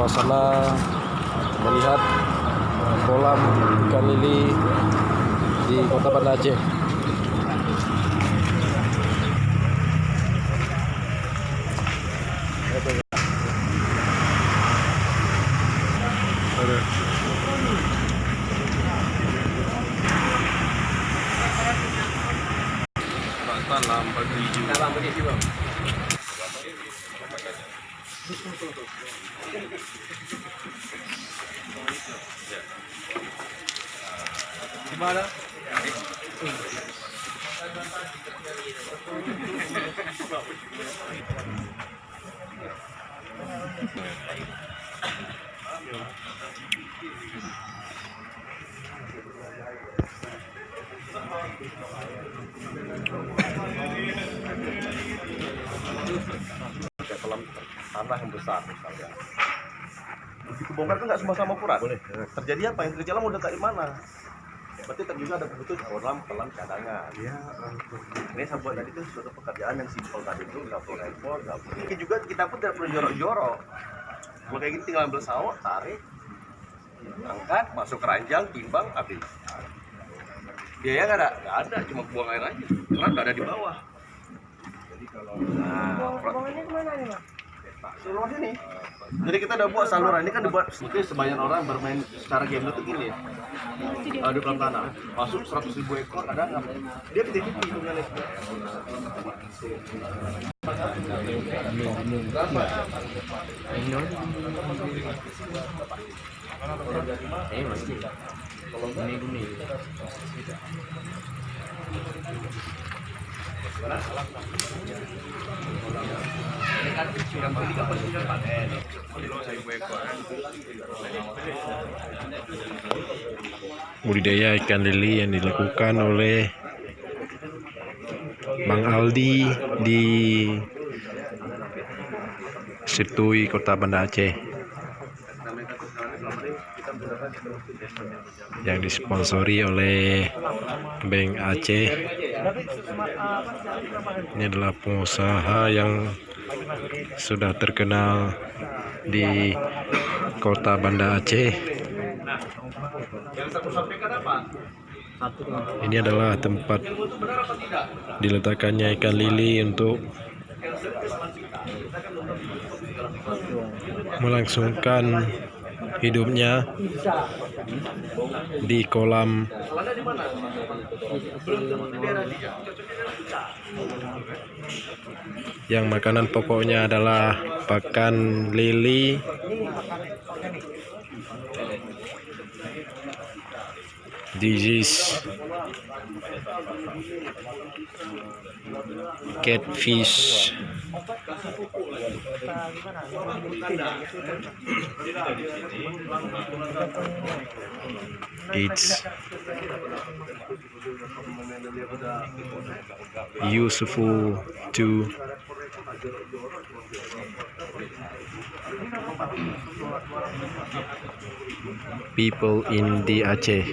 suasana melihat kolam ikan lili di Kota Banda Aceh. Gimana? Kolam tanah yang besar misalnya dibongkar kan nggak semua sama ukuran. Boleh. Terjadi apa yang terjadi alam udah di mana? Berarti juga ada butuh kolam cadangan. Ya, ini saya buat tadi itu suatu pekerjaan yang simpel tadi itu nggak perlu repot, nggak perlu. Ini juga kita pun tidak perlu jorok-jorok. Kalau kayak gini tinggal ambil sawah, tarik, angkat, masuk keranjang, timbang, habis. Biaya nggak ada, cuma buang air aja. Karena nggak ada di bawah. Jadi kalau buangannya kemana nih, Pak? Saluran sini. Jadi kita udah buat saluran ini kan dibuat mungkin sebanyak orang bermain secara game itu gini. Di kolam tanah masuk 100.000 ekor ada nggak? Dia kecil-kecil hitungannya. Budidaya ikan lili yang dilakukan oleh Bang Aldi di Situi, Kota Banda Aceh, yang disponsori oleh Bank Aceh. Ini adalah pengusaha yang sudah terkenal di Kota Banda Aceh. Ini adalah tempat diletakkannya ikan lili untuk melangsungkan hidupnya di kolam yang makanan pokoknya adalah pakan lili, this catfish. It's useful to people in the Aceh.